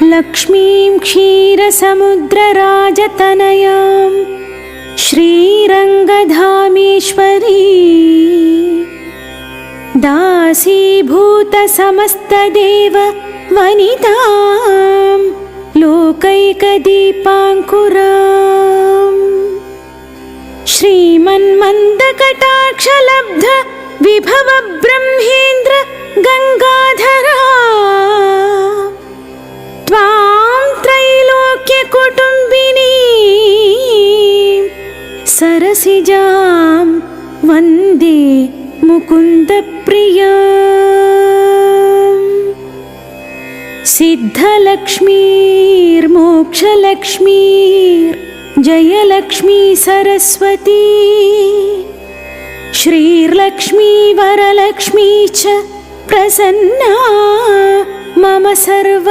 लक्ष्मीं क्षीरसमुद्रराजतनयां श्रीरङ्गधामेश्वरी दासीभूतसमस्तदेव वनितां लोकैकदीपाङ्कुराम् श्रीमन्मन्दकटाक्षलब्ध विभव ब्रह्मेन्द्र गंगाधरा त्वां त्रैलोक्यकुटुम्बिनी सरसिजां वन्दे मुकुन्दप्रिया। सिद्धलक्ष्मीर्मोक्षलक्ष्मीर्जयलक्ष्मी सरस्वती श्रीर्लक्ष्मी वरलक्ष्मी च प्रसन्ना मम सर्व